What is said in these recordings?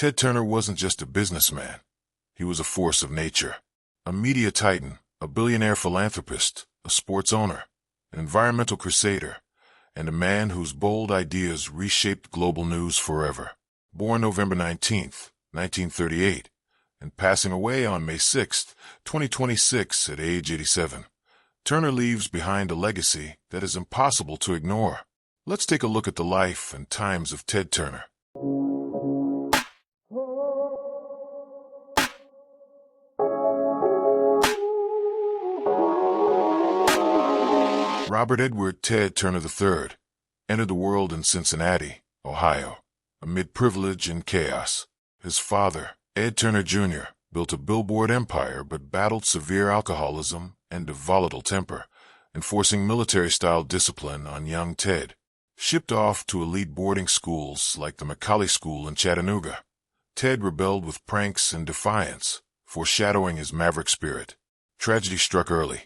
Ted Turner wasn't just a businessman. He was a force of nature. A media titan, a billionaire philanthropist, a sports owner, an environmental crusader, and a man whose bold ideas reshaped global news forever. Born November 19, 1938, and passing away on May 6, 2026 at age 87, Turner leaves behind a legacy that is impossible to ignore. Let's take a look at the life and times of Ted Turner. Robert Edward Ted Turner III entered the world in Cincinnati, Ohio, amid privilege and chaos. His father, Ed Turner Jr., built a billboard empire but battled severe alcoholism and a volatile temper, enforcing military-style discipline on young Ted. Shipped off to elite boarding schools like the McCallie School in Chattanooga, Ted rebelled with pranks and defiance, foreshadowing his maverick spirit. Tragedy struck early.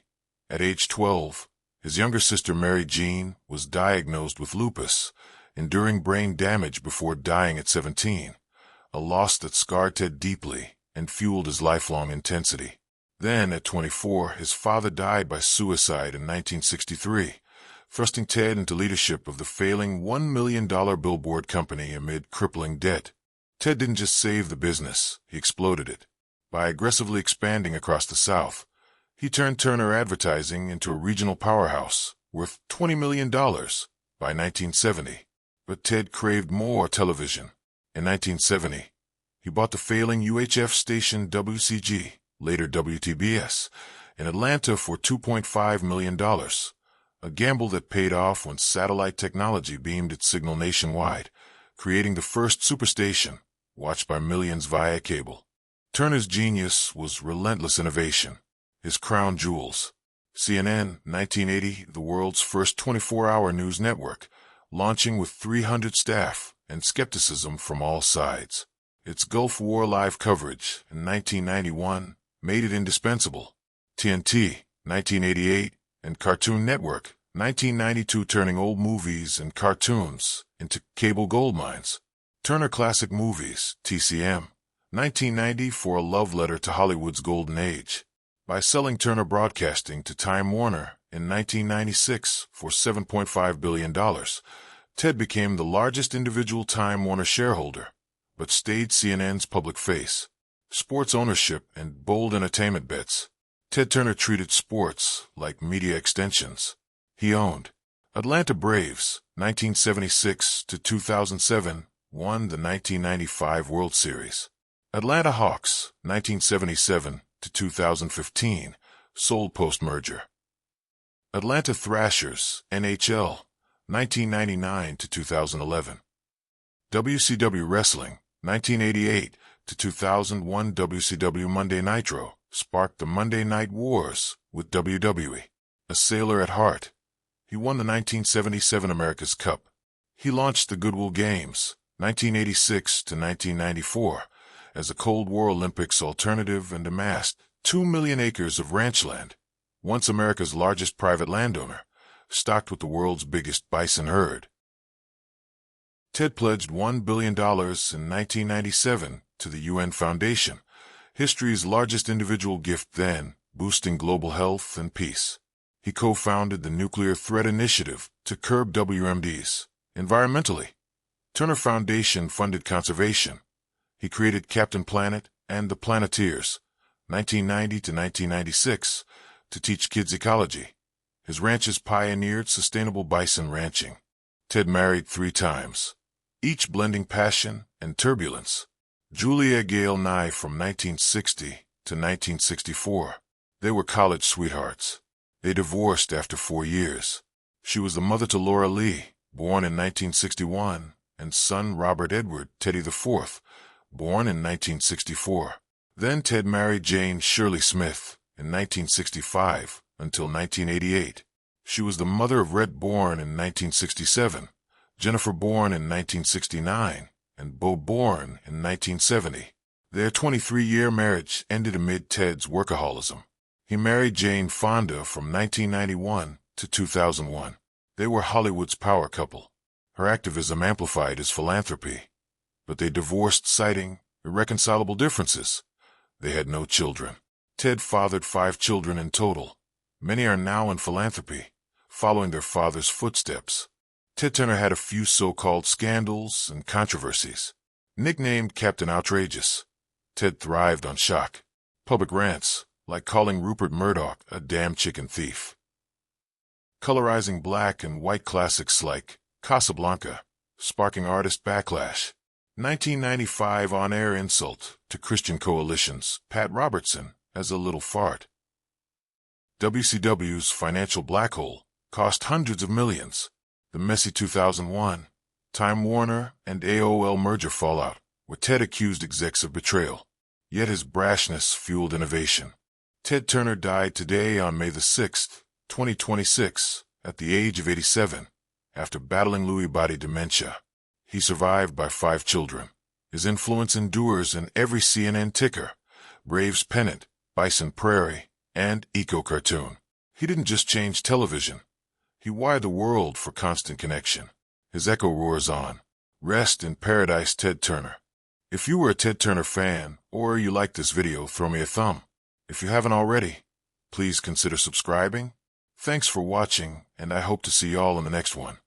At age 12, his younger sister Mary Jean was diagnosed with lupus, enduring brain damage before dying at 17, a loss that scarred Ted deeply and fueled his lifelong intensity. Then, at 24, his father died by suicide in 1963, thrusting Ted into leadership of the failing $1 million billboard company amid crippling debt. Ted didn't just save the business, he exploded it. By aggressively expanding across the South, he turned Turner Advertising into a regional powerhouse, worth $20 million by 1970. But Ted craved more television. In 1970, he bought the failing UHF station WCG, later WTBS, in Atlanta for $2.5 million, a gamble that paid off when satellite technology beamed its signal nationwide, creating the first superstation, watched by millions via cable. Turner's genius was relentless innovation. His crown jewels. CNN, 1980, the world's first 24-hour news network, launching with 300 staff and skepticism from all sides. Its Gulf War live coverage in 1991 made it indispensable. TNT, 1988, and Cartoon Network, 1992, turning old movies and cartoons into cable goldmines. Turner Classic Movies, TCM, 1990, for a love letter to Hollywood's golden age. By selling Turner Broadcasting to Time Warner in 1996 for $7.5 billion, Ted became the largest individual Time Warner shareholder, but stayed CNN's public face. Sports ownership and bold entertainment bets. Ted Turner treated sports like media extensions. He owned Atlanta Braves, 1976 to 2007, won the 1995 World Series. Atlanta Hawks, 1977 to 2015, sold post-merger. Atlanta Thrashers, NHL, 1999 to 2011. WCW Wrestling, 1988 to 2001. WCW Monday Nitro sparked the Monday Night Wars with WWE. A sailor at heart, he won the 1977 America's Cup. He launched the Goodwill Games, 1986 to 1994, as a Cold War Olympics alternative and amassed 2 million acres of ranchland, once America's largest private landowner, stocked with the world's biggest bison herd. Ted pledged $1 billion in 1997 to the UN Foundation, history's largest individual gift then, boosting global health and peace. He co-founded the Nuclear Threat Initiative to curb WMDs. Environmentally, Turner Foundation funded conservation. He created Captain Planet and the Planeteers, 1990 to 1996, to teach kids ecology. His ranches pioneered sustainable bison ranching. Ted married 3 times, each blending passion and turbulence. Julia Gale Nye from 1960 to 1964. They were college sweethearts. They divorced after 4 years. She was the mother to Laura Lee, born in 1961, and son Robert Edward Teddy IV, born in 1964. Then Ted married Jane Shirley Smith in 1965 until 1988. She was the mother of Rhett, born in 1967, Jennifer, born in 1969, and Bo, born in 1970. Their 23-year marriage ended amid Ted's workaholism. He married Jane Fonda from 1991 to 2001. They were Hollywood's power couple. Her activism amplified his philanthropy, but they divorced, citing irreconcilable differences. They had no children. Ted fathered 5 children in total. Many are now in philanthropy, following their father's footsteps. Ted Turner had a few so-called scandals and controversies. Nicknamed Captain Outrageous, Ted thrived on shock. Public rants, like calling Rupert Murdoch a damn chicken thief. Colorizing black and white classics like Casablanca, sparking artist backlash. 1995 on-air insult to Christian Coalition's Pat Robertson as a little fart. WCW's financial black hole cost hundreds of millions. The messy 2001 Time Warner and AOL merger fallout, where Ted accused execs of betrayal. Yet his brashness fueled innovation. Ted Turner died today on May the 6th, 2026, at the age of 87, after battling Lewy body dementia. He survived by 5 children. His influence endures in every CNN ticker, Braves pennant, Bison Prairie, and Eco cartoon. He didn't just change television. He wired the world for constant connection. His echo roars on. Rest in paradise, Ted Turner. If you were a Ted Turner fan, or you liked this video, throw me a thumb. If you haven't already, please consider subscribing. Thanks for watching, and I hope to see y'all in the next one.